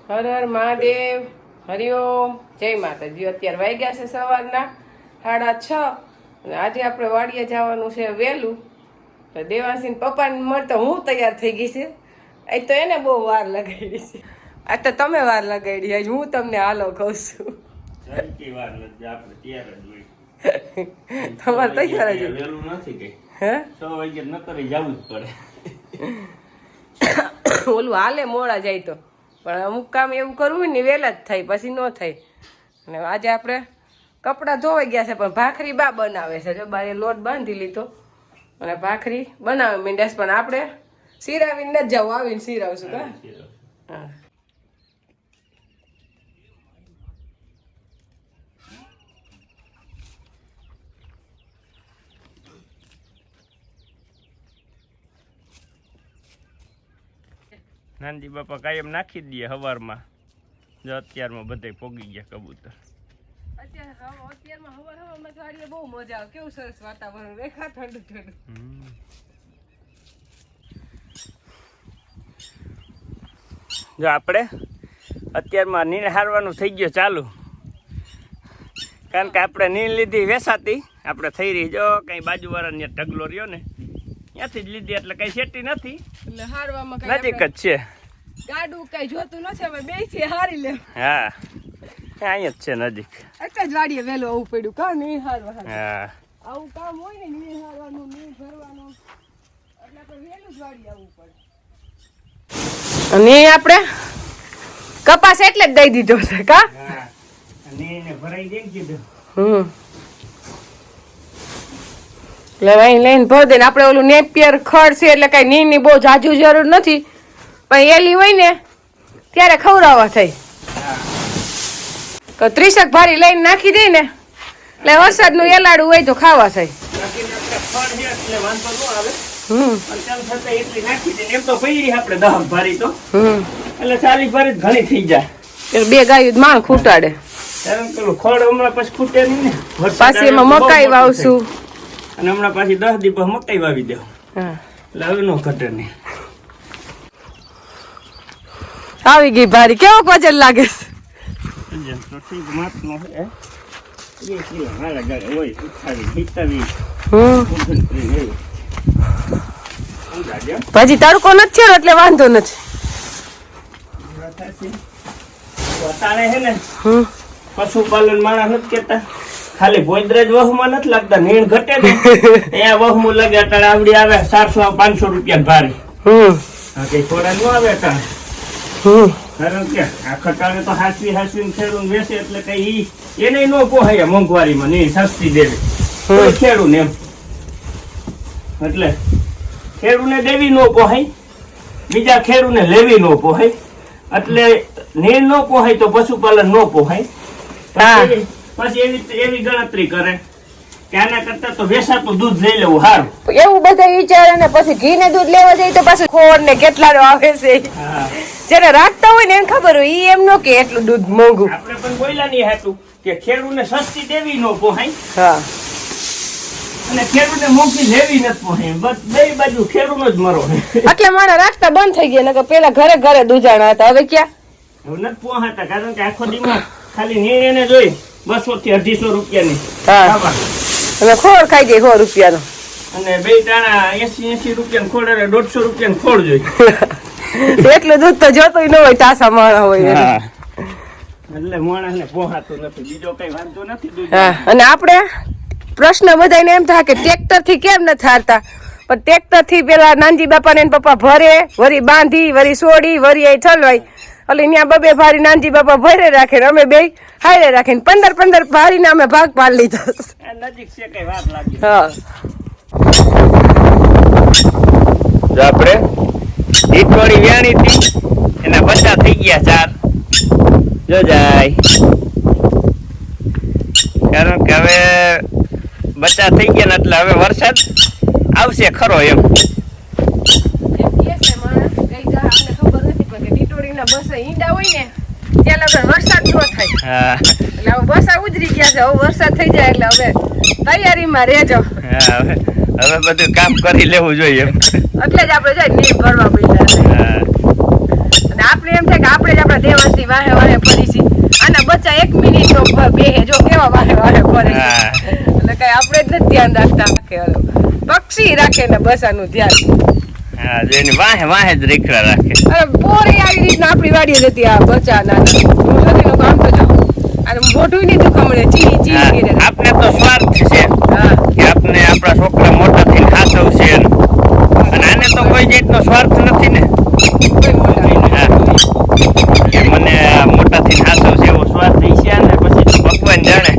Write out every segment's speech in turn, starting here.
હર હર મહાદેવ, હરિઓમ, જય માતાજી। અત્યારે વાગ્યા છે સવારના 6:30 અને આજે આપણે વાડીએ જવાનું છે વહેલું। તો દેવાંશીને પપ્પાને મળતા હું તૈયાર થઈ ગઈ છે। આજ તો એને બહુ વાર લગાડી છે, આજ તો તમે વાર લગાડી, આજ હું તમને હાલો કહું છું। તમારે તૈયાર જ હે? 6 વાગે ન કરી જવું જ પડે। ઓલું હાલે મોડા જાય તો, પણ અમુક કામ એવું કરવું ને વહેલા જ થાય, પછી ન થાય। અને આજે આપણે કપડાં ધોવાઈ ગયા છે, પણ ભાખરી બા બનાવે છે। જો બાએ લોટ બાંધી લીધો અને ભાખરી બનાવે મીંડાસ, પણ આપણે સિરાવીને નથી જવું, આવીને સિરાવશું કા? હા। નાનજી બાપા કાયમ નાખી જ દે હવારમાં। જો અત્યારમાં બધે પોગી ગયા કબૂતર। અત્યારમાં હવારમાં વાડીએ બહુ મજા આવે, કેવું સરસ વાતાવરણ, રેખા ઠંડુ ઠંડુ। જો આપણે અત્યારમાં નીણ હારવાનું થઈ ગયો ચાલુ, કારણ કે આપણે નીણ લીધી વેસાતી, આપણે થઈ રહી જો કઈ બાજુવાળાને ઢગલો રહ્યો ને ત્યાંથી જ લીધી, એટલે કઈ સેટી નથી, એટલે હારવામાં નજીક જ છે। ગાડું કઈ જોતું નથી, હવે બે છે હારી લે। હા, અહીંયા જ છે નજીક, એક જ વાડીએ વહેલું આવવું પડ્યું કા? નહીં હારવા, હા આવું કામ હોય ને, નહીં હારવાનું, નહીં ભરવાનું, એટલે આપણે વહેલું જ વાડીએ આવવું પડે। અને આપણે કપાસ એટલે જ દઈ દીધો છે કા? નીણ ભરાઈ દે કીધું। એટલે અહીં લઈને ભર દે ને આપણે ઓલું નેપિયર ખડ છે, એટલે કઈ નીની બહુ જાજુ જરૂર નથી, પણ એલી હોય ને ત્યારે ખવડાવવા થઈ। 30 ભારી લઈને નાખી દે ને એટલે વરસાદનું એલાડું હોય તો ખાવા થાય। એટલે 40 ભારી ઘણી થઈ જાય, બે ગાયું માણ ખૂટાડે, ખોડ હમણાં પછી ખૂટે નહીં ને, પાછી એમાં મકાઈ વાવશું, અને હમણાં પાછી 10 દી પછી મકાઈ વાવી દેવું, એટલે હવે નો ઘટે નહીં। આવી ગઈ ભારી, કેવો વજન લાગે છે? પછી તડકો નથી થયો એટલે વાંધો નથી। પશુપાલન માણસ નથી કેતા, ખાલી ભોયદ્રેજ વહમાં નથી લાગતા, નીણ ઘટે ને ત્યાં વહમું લાગે, અટાણે આવડી આવે 400-500 રૂપિયા ભારી, કઈ થોડા ન આવે અટાણે, કારણ કે આ ખટાણે તો હાસવીને ખેડૂત વેચે, એટલે કઈ એને ન પોહાય મોંઘવારીમાં, નીણ સસ્તી દેવી ખેડૂત એમ, એટલે ખેડૂને દેવી ન પોહાય, બીજા ખેડૂને લેવી ન પોહાય, એટલે નીણ ન પોહાય તો પશુપાલન ન પોહાય। પછી એવી ગણતરી કરે કે આના કરતા તો વેચાતું દૂધ લઈ લેવું સારું, એવું બધા વિચારે ને પછી ઘી ને દૂધ લેવા જાય તો પાછું ખોર ને કેટલા આવે છે, જેને રાખતા હોય ને એને ખબર હોય, ઈ એમ નો કે એટલું દૂધ મોંઘું। આપણે પણ બોલ્યા નહીં હતું કે ખેડૂને સસ્તી દેવી ન પોહાય, અને ખેડૂને મોંઘી લેવી નથી પોહાય, બસ બે બાજુ ખેડૂનો જ મરો। એટલે મારા રાખતા બંધ થઈ ગયા, નકર પેલા ઘરે ઘરે દૂધાણા હતા, હવે ક્યાં? હવે નથી પોહાતા, કારણ કે આખો દીમાં ખાલી નીણ એને જોઈ 200 થી 250 રૂપિયાની, અને ખોળ ખાઈ જાય 100 રૂપિયાનો, અને બે ટાણા 80 રૂપિયા ખોળ, 150 રૂપિયા ખોળ જોઈ। એટલું દૂધ તો જોતું ન હોય, તાસા માણા હોય, એટલે માણસ ને પોહાતું નથી, બીજો કઈ વાંધો નથી। અને આપણે પ્રશ્ન બધાને એમ થાય કે ટ્રેક્ટર થી કેમ નથી હારતા, પણ ટ્રેક્ટર થી પેલા નાનજી બાપા ને પપ્પા ભરે, વરી બાંધી, વરી છોડી, વરી અહીં ઠલવાય, એટલે ત્યાં બબે ભારી નાનજી બાપા ભરે રાખે, અમે બે હારે રાખીને 15 ભારી ને અમે ભાગ પાડી લીધો। નજીક છે, કઈ વાર લાગે। હા, આપણે ઈટવાળી વ્યાણી હતી, એના બચ્ચા થઈ ગયા 4 જો જાય, કારણ કે હવે બચ્ચા થઈ ગયા ને એટલે હવે વરસાદ આવશે ખરો એમ। વરસાદ ન થાય એટલે હવે બસા ઉતરી ગયા છે, હવે વરસાદ થઈ જાય એટલે હવે તૈયારીમાં રહેજો। હવે બધું કામ કરી લેવું જોઈએ એમ, એટલે જ આપણે જાય નહીં ભરવા પડ્યા, અને આપણે આપણે એમ થાય કે આપણે જ આપણા દેવસની વાહે વાહે ફરી છીએ. આના બચ્ચા 1 મિનિટ નો બેહે જો કેવા વાહે વાહે ફરે છે. એટલે કઈ આપણે જ નથી ધ્યાન રાખતા કે પક્ષી રાખે ને બસ આનું ધ્યાન. હા જેની વાહે વાહે જ રીખડા રાખે. અરે પોરે આવી રીતના આપણી વાડીએ જતી આ બચ્ચા નાના નથી કામ તો જો અને મોઢું નહીં દુખામણે ચી ચી કરે. આપણે તો સ્વાર્થ છે હા કે આપણે આપણા છોકરા મોટા થઈને હાસવશે અને આને તો કોઈ જાતનો સ્વાર્થ નથી ને. કોઈ મોટા હા. કે મને મોટા થઈને હાસવશે એવો સ્વાર્થ છે ને પછી તો ભગવાન જાણે.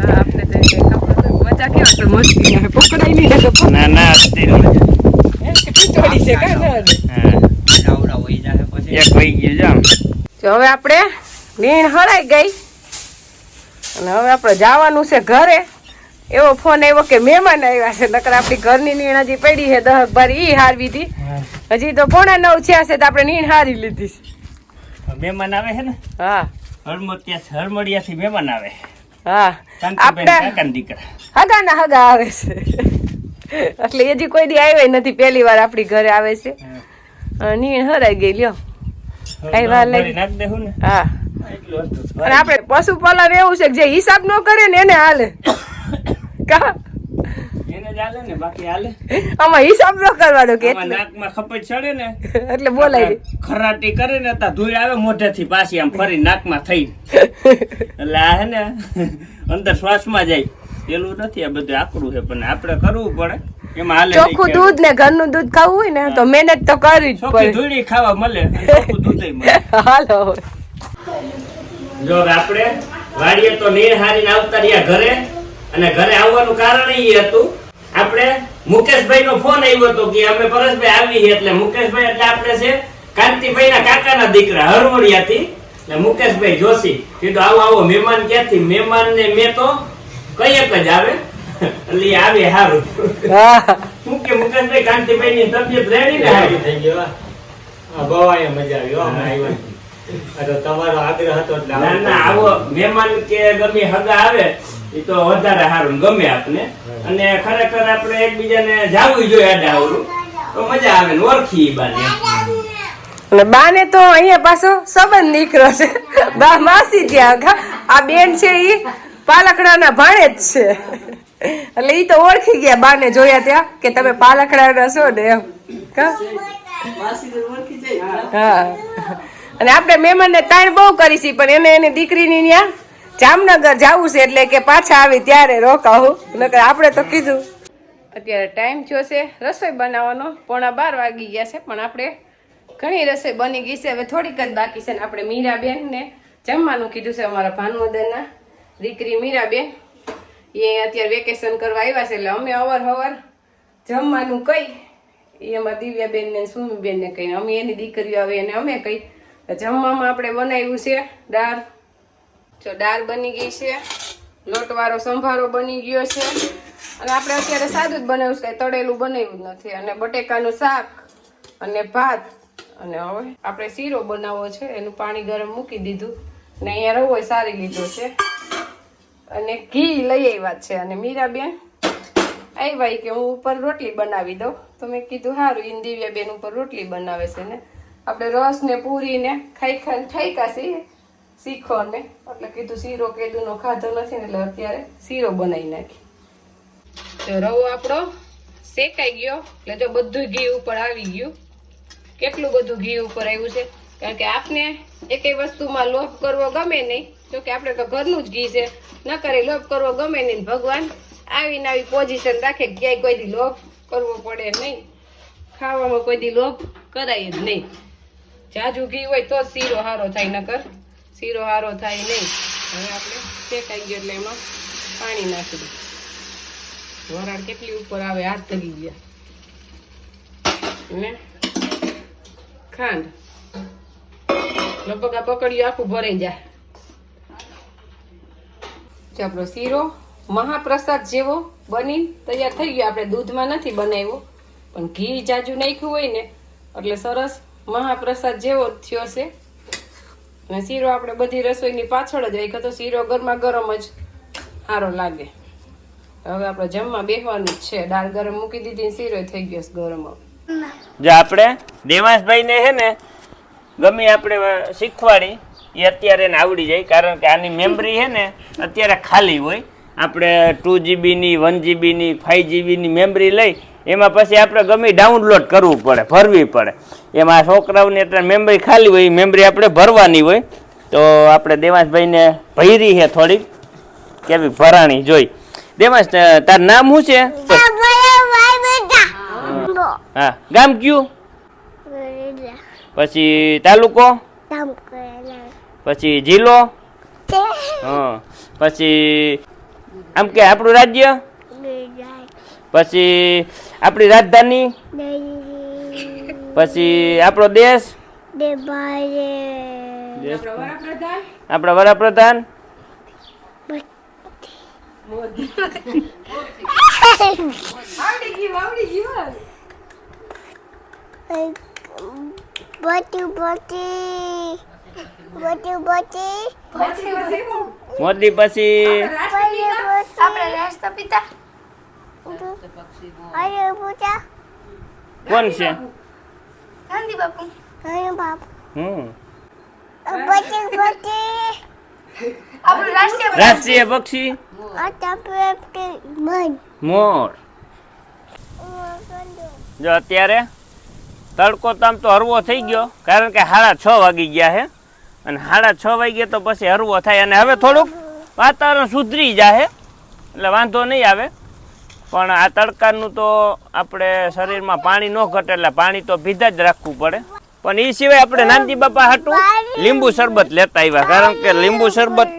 હા આપણે તો કઈ ખબર મજા કેવા છે મસ્તી ને પકડાઈ નહીં ને તો ના ના અત્યારે ચોરી છે કાં ના એક વહી ગયું જામ. તો હવે આપણે નીણ હરાઈ ગઈ અને હવે આપણે જવાનું છે ઘરે. એવો ફોન આવ્યો કે મહેમાન આવ્યા છે. નકર આપણી ઘરની નીણ હજી પડી છે 10 બારી ઈ હારવી હતી. હજી તો 8:45 થયા છે તો આપણે નીણ હારી લીધી છે. મહેમાન આવે છે ને હા હળમળિયાથી મહેમાન આવે. હા કાંતિબેન આપણે કાકાના દીકરા. હગા ના હગા આવે છે એટલે હજી કોઈ દી આવ્યા નથી. પહેલી વાર આપણી ઘરે આવે છે. નીણ હરાઈ ગઈ લ્યો કઈ વાર લાગી. નાખ દેવું ને હા એટલું હતું. અને આપણે પશુપાલન એવું છે કે જે હિસાબ ન કરે ને એને હાલે. કા એને જ હાલે ને બાકી હાલે. આમાં હિસાબ ન કરવાનો કે આમાં નાકમાં ખપજ ચડે ને એટલે બોલાય દે. ખરાટી કરે ને તા ધૂળ આવે મોઢેથી પાછી આમ ફરી નાકમાં થઈ એટલે આ હે ને અંદર શ્વાસમાં જાય. પેલું નથી આ બધું આકડું છે પણ આપણે કરવું પડે. એમાં હાલે ચોખ્ખું દૂધ ને ઘરનું દૂધ ખાવું હોય ને તો મહેનત તો કરવી જ ચોખ્ખી પડે. ધૂળી ખાવા મળે અને ચોખ્ખું દૂધેય મળે. હાલો જો આપણે વાડીએ તો નીર હારીને આવતા રહ્યા ઘરે અને ઘરે આવવાનું કારણ એ હતું આપણે મુકેશભાઈ નો ફોન આવ્યો હતો કે અમે પરેશભાઈ આવી એટલે મુકેશભાઈ એટલે આપણે છે કાંતિભાઈ ના કાકાના દીકરા હરવડિયાથી એટલે મુકેશભાઈ જોશી કીધું આવો આવો મહેમાન ક્યાંથી મહેમાન ને મેં તો કઈ એક જ આવે એટલે આવે સારું. શું કે મુકેશભાઈ કાંતિભાઈ ની તબિયત રેડી ને હારી થઈ ગયો બહુ અહીંયા મજા આવી અમે આવ્યા તો તમારો આગ્રહ હતો એટલે ના ના આવો મહેમાન કે ગમે હગા આવે એ તો વધારે સારું ગમે આપને અને ખરેખર આપણે એકબીજાને જાવું જોઈએ આડાવરું તો મજા આવે ને ઓળખી બાને. અને બાને તો અહીંયા પાછો સંબંધ નીકળ્યો છે. બા માસી ત્યાં આ બેન છે ઈ પાલકડાના ભાણે જ છે એટલે ઈ તો ઓળખી ગયા બાને જોયા ત્યાં કે તમે પાલકડાના છો ને એમ. કા હા અને આપણે મહેમાનને તાણ બહુ કરી છે પણ એને એની દીકરીની ત્યાં જામનગર જવું છે એટલે કે પાછા આવી ત્યારે રોકાવું. નકર આપણે તો કીધું. અત્યારે ટાઈમ થયો છે રસોઈ બનાવવાનો 11:15 વાગી ગયા છે પણ આપણે ઘણી રસોઈ બની ગઈ છે. હવે થોડીક જ બાકી છે ને આપણે મીરાબેન ને જમવાનું કીધું છે. અમારા ભાનુવદનના દીકરી મીરાબેન એ અત્યારે વેકેશન કરવા આવ્યા છે એટલે અમે અવાર જમવાનું કઈ એ અમારા દિવ્યાબેન ને સુમીબેન ને કહીને અમે એની દીકરીઓ આવે અને અમે કઈ જમવામાં આપણે બનાવ્યું છે દાળ. જો દાળ બની ગઈ છે, લોટવાળો સંભારો બની ગયો છે અને આપણે અત્યારે સાદું જ બનાવ્યું છે, કઈ તળેલું બનાવ્યું જ નથી. અને બટેકાનું શાક અને ભાત અને હવે આપણે શીરો બનાવવો છે એનું પાણી ગરમ મૂકી દીધું ને અહીંયા રવો સારી લીધો છે અને ઘી લઈ આવ્યા છે. અને મીરાબેન આવ્યા કે હું ઉપર રોટલી બનાવી દઉં તો મેં કીધું સારું ઈન દિવ્યાબેન ઉપર રોટલી બનાવે છે ને આપણે રસ ને પૂરી ને ખાઈ ઠાઈકા છીએ શીખો ને એટલે કીધું શીરો કેદુનો ખાધો નથી ને એટલે અત્યારે શીરો બનાવી નાખી. તો રવો આપણો શેકાઈ ગયો એટલે જો બધું ઘી ઉપર આવી ગયું. કેટલું બધું ઘી ઉપર આવ્યું છે કારણ કે આપને એકેય વસ્તુમાં લોભ કરવો ગમે નહીં. જો કે આપણે તો ઘરનું જ ઘી છે ન કરે લોભ કરવો ગમે નહીં. ભગવાન આવીને આવી પોઝિશન રાખે ક્યાંય કોઈ દી લોભ કરવો પડે નહીં. ખાવામાં કોઈ દી લોભ કરાય જ નહીં. જાજુ ઘી હોય તો શીરો હારો થાય નકર શીરો હારો થાય નહીં. હવે આપણે શેકાઈ ગયો એટલે એમાં પાણી નાખી દઈએ. વરાળ કેટલી ઉપર આવે હાથ ધરી ગયા ને ખાંડ લગભગ આ પકડ્યું આખું ભરાઈ જાય. જો આપણો શીરો મહાપ્રસાદ જેવો બની તૈયાર થઈ ગયો. આપણે દૂધમાં નથી બનાવ્યો પણ ઘી જાજુ નાખ્યું હોય ને એટલે સરસ મહાપ્રસાદ જેવો થયો છે. અને શીરો આપણે બધી રસોઈની પાછળ જ રાખ્યો તો શીરો ગરમા ગરમ જ સારો લાગે. હવે આપણે જમવા બેસવાનું જ છે. દાળ ગરમ મૂકી દીધી શીરો થઈ ગયો ગરમ. જો આપણે દેવાંશભાઈ ને હે ને ગમે આપણે શીખવાડી એ અત્યારે એને આવડી જાય, કારણ કે આની મેમરી છે ને અત્યારે ખાલી હોય. આપણે 2GB ની 1GB ની 5GB ની મેમરી લઈ એમાં પછી આપણે ગમે ડાઉનલોડ કરવું પડે, ભરવી પડે. એમાં છોકરાઓની અત્યારે મેમરી ખાલી હોય, મેમરી આપણે ભરવાની હોય. તો આપણે દેવાંશભાઈને ભરી છે થોડીક કેવી ભરાણી જોઈ. દેવાંશ, તાર નામ શું છે? હા, ગામ કયું? પછી તાલુકો, પછી જિલ્લો, હા, પછી આમ કે આપણું રાજ્ય, પછી આપણી રાજધાની, પછી આપણો દેશ, આપણા વડાપ્રધાન, મોદી, પછી કોણ છે? રાષ્ટ્રીય પક્ષી મોર. જો અત્યારે તડકો તો આમ તો હરવો થઈ ગયો, કારણ કે 6:30 વાગી ગયા છે, અને 6:30 વાગ્યે તો પછી હરવો થાય. અને હવે થોડુંક વાતાવરણ સુધરી જાય એટલે વાંધો નહીં આવે. પણ આ તડકાનું તો આપણે શરીરમાં પાણી ન ઘટે એટલે પાણી તો પીધા જ રાખવું પડે. પણ એ સિવાય આપણે નાનજી બાપા હાટું લીંબુ શરબત લેતા આવ્યા, કારણ કે લીંબુ શરબત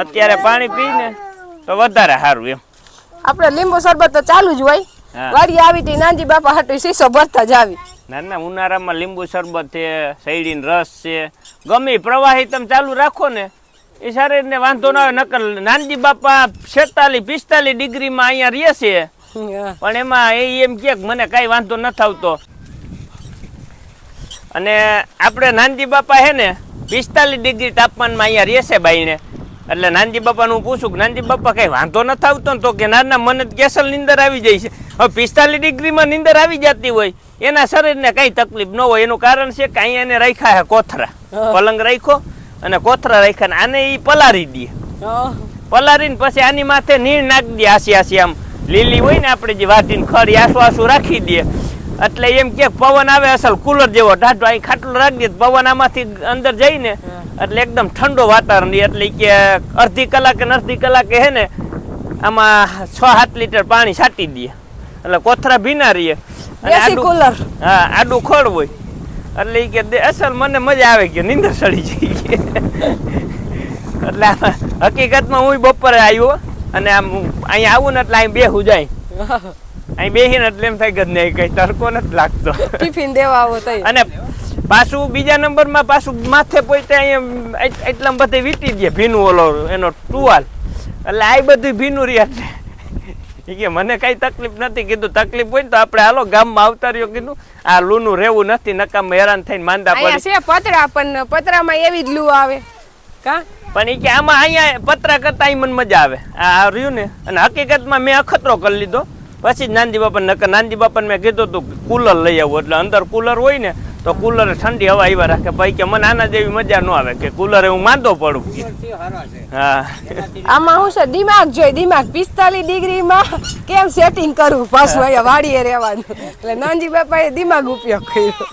અત્યારે પાણી પીને તો વધારે સારું એમ. આપણે લીંબુ શરબત તો ચાલુ જ હોય. વાડી આવી હતી નાનજી બાપા હાટું શીશો ભરતા જ આવી. ના, ઉનાળામાં લીંબુ શરબત છે, શેરડીનો રસ છે, ગમે પ્રવાહી તમે ચાલુ રાખો ને એ શરીરને વાંધો ના આવે. નકર નાનજી બાપા 46-45 ડિગ્રીમાં અહીંયા રહે છે, પણ એમાં એમ કે મને કઈ વાંધો નથી આવતો. અને આપણે નાનજી બાપા છે ને 45 ડિગ્રી તાપમાનમાં અહીંયા રહેશે બાઈને. એટલે નાનજી બાપાનું પૂછું કે નાનજી બાપા કઈ વાંધો નથી આવતો ને? તો કે ના, મને કેસલ નીંદર આવી જાય છે. હવે 45 ડિગ્રીમાં નીંદર આવી જતી હોય એના શરીરને કઈ તકલીફ ન હોય. એનું કારણ છે કે અહીંયા એને રાખ્યા છે કોથરા, પલંગ રાખ્યો અને કોથરા રાખ્યા, આને એ પલારી દે. પલારીને પછી આની માથે નીણ નાખી દે, આસી આમ લીલી હોય ને આપણે જે વાટીને ખડી આસુ રાખી દે. એટલે એમ કે પવન આવે અસલ કુલર જેવો ઢાઢો, અહીં ખાટલો રાખી દે, પવન આમાંથી અંદર જઈને એટલે એકદમ ઠંડો વાતાવરણ. એટલે કે અડધી કલાકે હે ને આમાં 6-7 લીટર પાણી છાંટી દે એટલે કોથરા ભીના રહીએ. હા, આડું ખડ હોય એટલે કે અસલ મને મજા આવે કે નીંદર સડી જાય. એટલે હકીકતમાં હું બપોરે આવ્યો અને આમ અહીંયા આવું ને એટલે અહીં બેહું જાય. અહીં બેહીને એટલે એમ થાય કે નહીં કઈ તડકો નથી લાગતો. ટિફિન દેવા આવો તો. અને પાછું બીજા નંબરમાં પાછું માથે પોતે અહીંયા એટલા બધે વીટી દે ભીનું ઓલો એનો ટુવાલ, એટલે આ બધું ભીનું રહે. એટલે કે મને કઈ તકલીફ નથી. કીધું તકલીફ હોય ને તો આપણે હાલો ગામમાં આવતા રહ્યો. કીધું આ લૂનું રહેવું નથી, નકામ હેરાન થઈને માંદા પડે. પતરા પણ પતરામાં એવી જ લૂ આવે કા. પણ એ કે આમાં અહીંયા પતરા કરતા મને મજા આવે આ રહ્યું ને. અને હકીકતમાં મેં અખતરો કરી લીધો પછી જ નાનજી બાપાને, નકર નાનજી બાપાને મેં કીધું હતું કુલર લઈ આવું. એટલે અંદર કુલર હોય ને તો કુલર ઠંડી હવા આવ્યા રાખે. ભાઈ કે મને આના જેવી મજા ન આવે કે કુલર હું માંદો પડું. હા, આમાં હું છે દિમાગ જોઈ, દિમાગ 45 ડિગ્રીમાં કેમ સેટિંગ કરવું પાછું અહીંયા વાડીએ રહેવાનું. એટલે નાનજી બાપાએ દિમાગ ઉપયોગ કર્યો.